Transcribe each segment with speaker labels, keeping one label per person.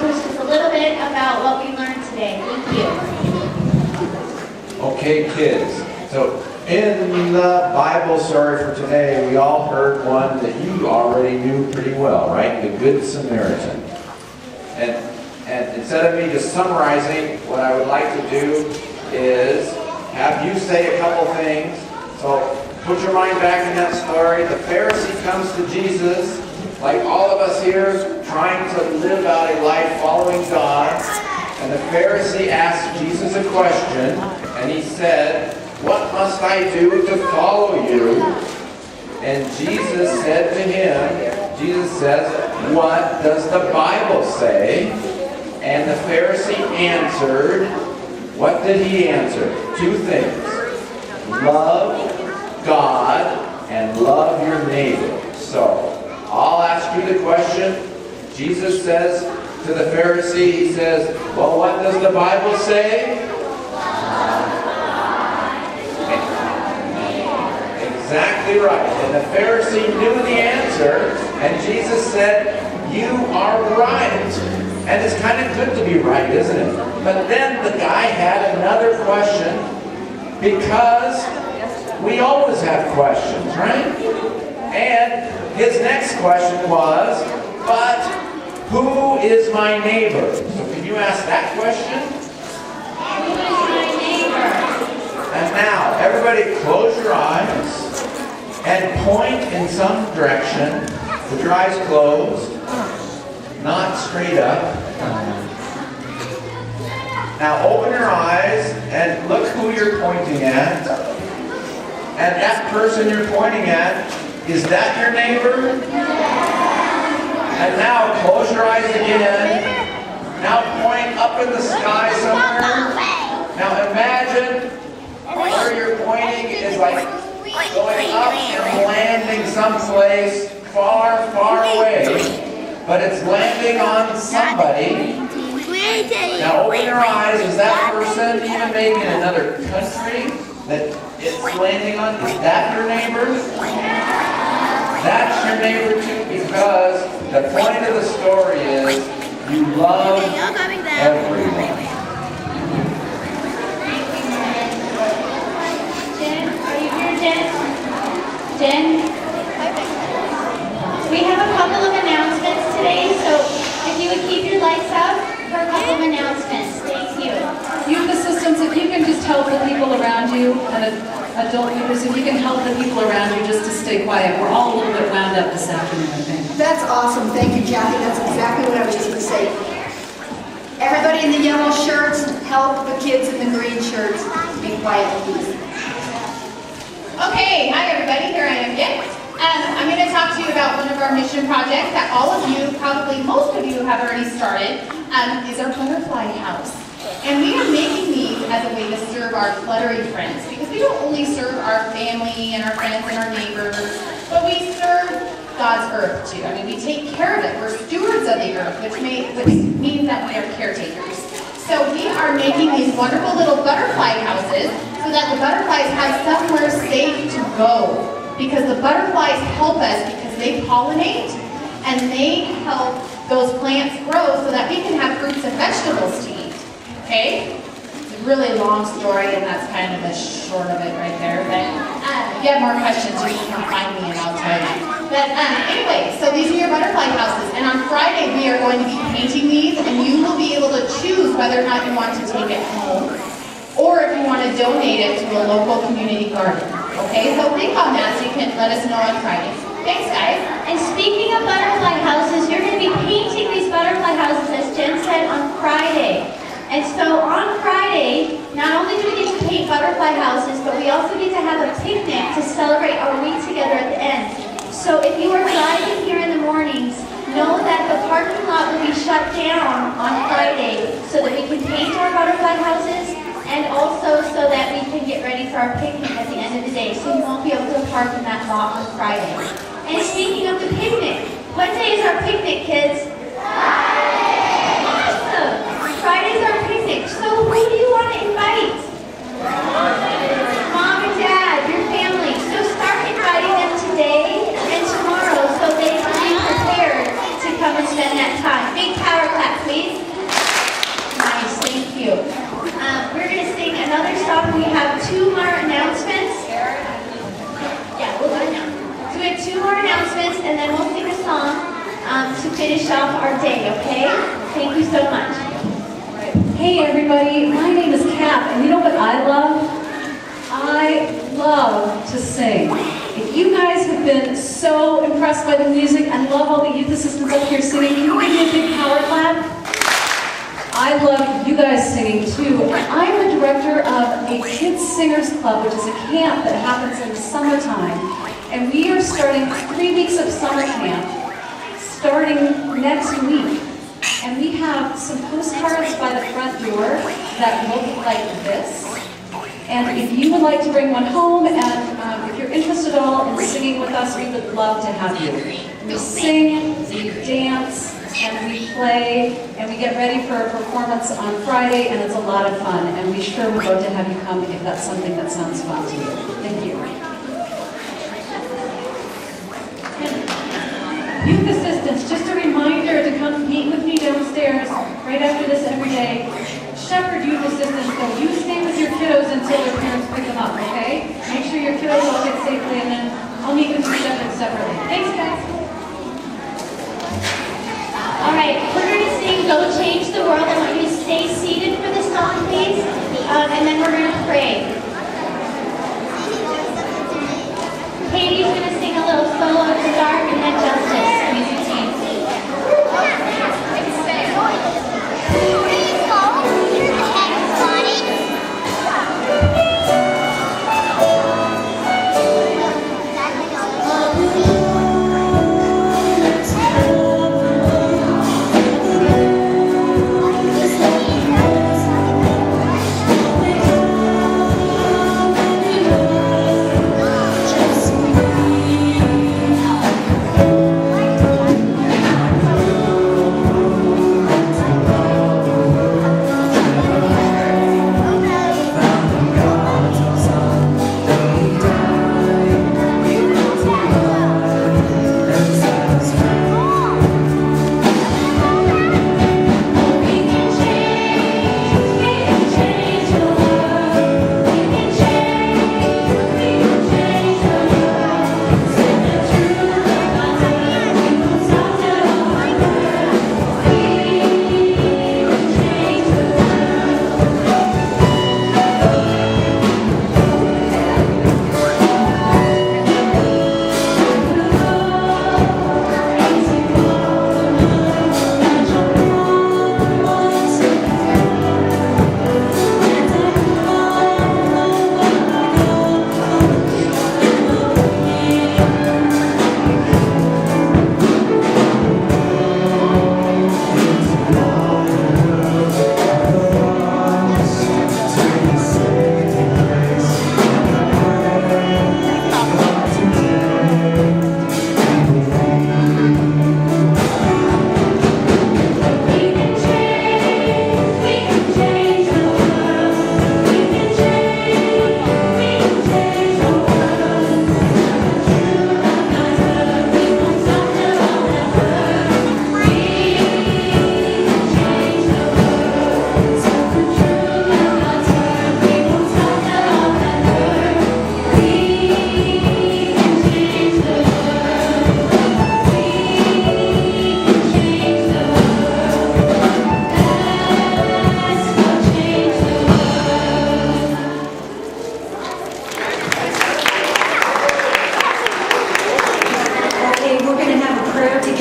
Speaker 1: to us just a little bit about what we learned today. Thank you.
Speaker 2: Okay, kids. So in the Bible story for today, we all heard one that you already knew pretty well, right? The Good Samaritan. And instead of me just summarizing, what I would like to do is have you say a couple things. So put your mind back in that story. The Pharisee comes to Jesus, like all of us here, trying to live out a life following God. And the Pharisee asked Jesus a question, and he said, "What must I do to follow you?" And Jesus said to him, Jesus says, "What does the Bible say?" And the Pharisee answered, what did he answer? Two things. Love God and love your neighbor. So, I'll ask you the question. Jesus says to the Pharisee, he says, well, what does the Bible say? Exactly right. And the Pharisee knew the answer, and Jesus said, you are right. And it's kind of good to be right, isn't it? But then the guy had another question, because we always have questions, right? And his next question was, but who is my neighbor? So can you ask that question?
Speaker 1: Who is my neighbor?
Speaker 2: And now, everybody close your eyes and point in some direction with your eyes closed, not straight up. Now open your eyes and look who you're pointing at. And that person you're pointing at, is that your neighbor? And now close your eyes again. Now point up in the sky somewhere. Now imagine where you're pointing is like going up and landing someplace far, far away. But it's landing on somebody. Now open your eyes. Is that person even maybe in another country that it's landing on? Is that your neighbor? That's your neighbor too, because the point of the story is you love everyone.
Speaker 1: Jen, are you here, Jen? Jen? We have a couple of announcements today, so if you would keep your lights up for a couple of announcements. Thank you.
Speaker 3: Youth assistants, if you can just help the people around you, and adult leaders, if you can help the people around you just to stay quiet. We're all a little bit wound up this afternoon, I think.
Speaker 4: That's awesome. Thank you, Jackie. That's exactly what I was just going to say. Everybody in the yellow shirts, help the kids in the green shirts. Be quiet, please.
Speaker 5: Okay, hi everybody, here I am again. I'm going to talk to you about one of our mission projects that all of you, probably most of you have already started, is our butterfly house. And we are making these as a way to serve our cluttery friends, because we don't only serve our family and our friends and our neighbors, but we serve God's earth too. I mean, we take care of it. We're stewards of the earth, which means that we are caretakers. So we are making these wonderful little butterfly houses so that the butterflies have somewhere safe to go. Because the butterflies help us because they pollinate and they help those plants grow so that we can have fruits and vegetables to eat. Okay? It's a really long story and that's kind of the short of it right there. But if you have more questions, you can come find me and I'll tell you. But anyway, so these are your butterfly houses. And on Friday we are going to be painting these and you will be able to choose whether or not you want to take it home or if you want to donate it to a local community garden. Okay, so think on that so you can let us know on Friday. Thanks, guys.
Speaker 1: And speaking of butterfly houses, you're going to be painting these butterfly houses, as Jen said, on Friday. And so on Friday, not only do we get to paint butterfly houses, but we also get to have a picnic to celebrate our week together at the end. So if you are driving here in the mornings, know that the parking lot will be shut down on Friday so that we can paint our butterfly houses and also so that we can get ready for our picnic at the end of the day. So you won't be able to park in that lot on Friday. And speaking of the picnic, what day is our picnic, kids? Friday! Awesome! Friday's our picnic. So who do you want to invite? Mom and Dad, your family. So start inviting them today and tomorrow so they can be prepared to come and spend that time. Big power clap, please. finish off our day, okay? Thank you so much.
Speaker 3: Hey everybody, my name is Cap, and you know what I love? I love to sing. If you guys have been so impressed by the music and love all the youth assistants up here singing, can you give me a big power clap? I love you guys singing too. I'm the director of a Kids Singers Club, which is a camp that happens in the summertime. And we are starting 3 weeks of summer camp, starting next week. And we have some postcards by the front door that look like this. And if you would like to bring one home, and if you're interested at all in singing with us, we would love to have you. We sing, we dance, and we play, and we get ready for a performance on Friday, and it's a lot of fun. And we sure would love to have you come if that's something that sounds fun to you. Thank you.
Speaker 6: Youth assistants, just a reminder to come meet with me downstairs right after this every day. Shepherd youth assistants, so you stay with your kiddos until their parents pick them up, okay? Make sure your kiddos all get safely, and then I'll meet with you shepherds separately. Thanks, guys.
Speaker 1: All right, we're going to sing Go Change the World. I want you to stay seated for this song, please. And then we're going to pray. Katie's going to sing a little solo to start, and then Justice, music team.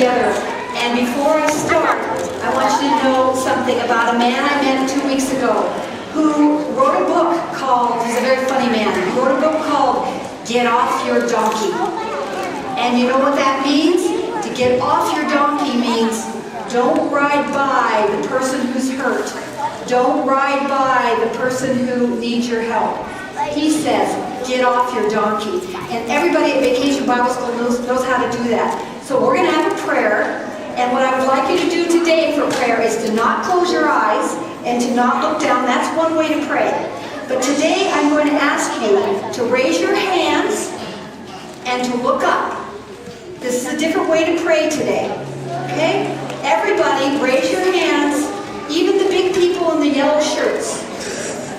Speaker 4: together. And before I start, I want you to know something about a man I met 2 weeks ago who wrote a book called, he's a very funny man, he wrote a book called Get Off Your Donkey. And you know what that means? To get off your donkey means don't ride by the person who's hurt. Don't ride by the person who needs your help. He says, get off your donkey. And everybody at Vacation Bible School knows how to do that. So we're going to have a prayer. And what I would like you to do today for prayer is to not close your eyes and to not look down. That's one way to pray. But today I'm going to ask you to raise your hands and to look up. This is a different way to pray today. Okay? Everybody, raise your hands. Even the big people in the yellow shirts.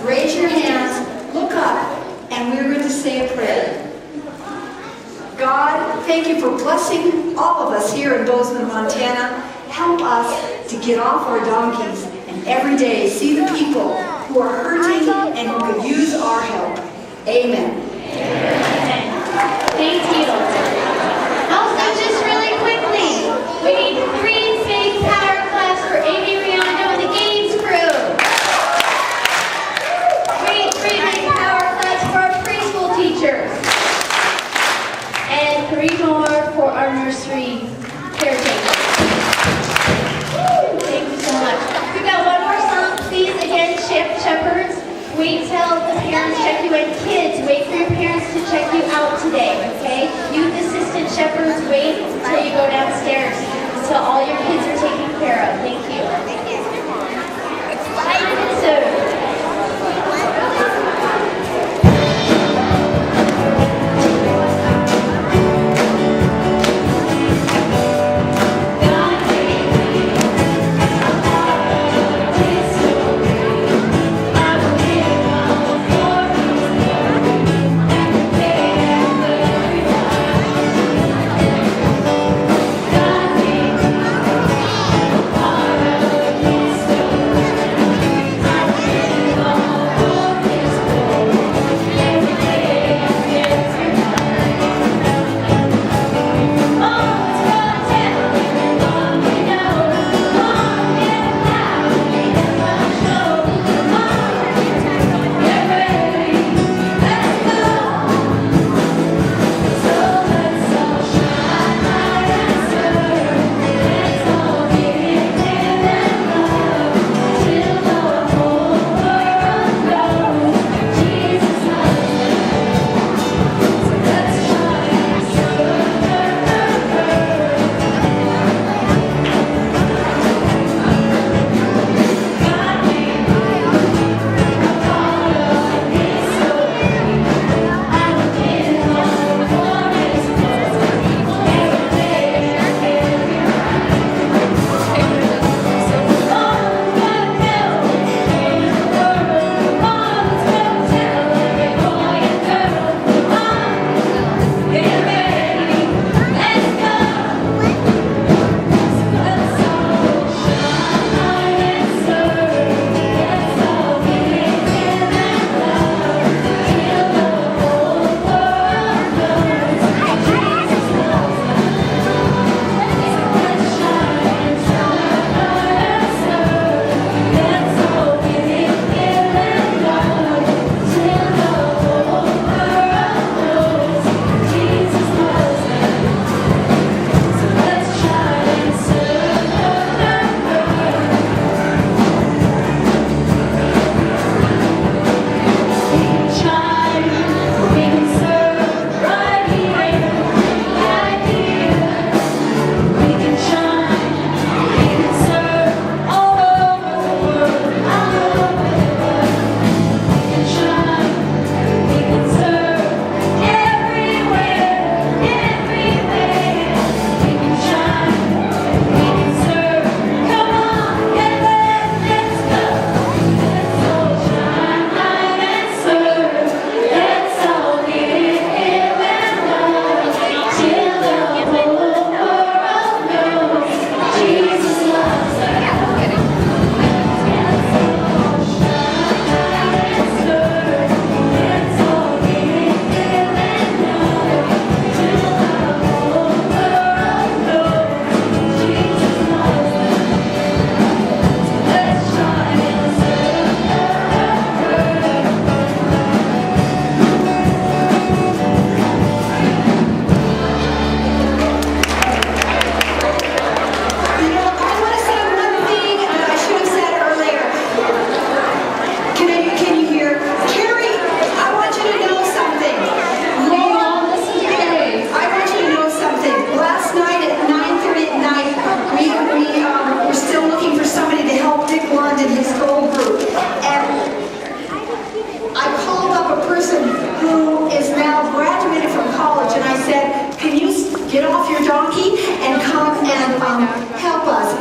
Speaker 4: Raise your hands, look up, and we're going to say a prayer. God, thank you for blessing all of us here in Bozeman, Montana. Help us to get off our donkeys and every day see the people who are hurting and who could use our help. Amen.
Speaker 1: Thank you. Also, just really quickly, we need 3 big power claps for Amy Riando and the Games crew. We need 3 big power claps for our preschool teachers. And 3 more for our nursery caretakers. Thank you so much. We've got one more song, please. Again, Shepherds. Wait till the parents check you in. Kids, wait for your parents to check you out today, okay? Youth assistant shepherds, wait until you go downstairs, until all your kids are taken care of. Thank you. So,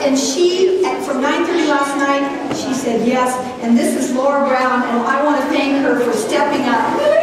Speaker 4: And she, from 9:30 last night, she said yes. And this is Laura Brown, and I want to thank her for stepping up.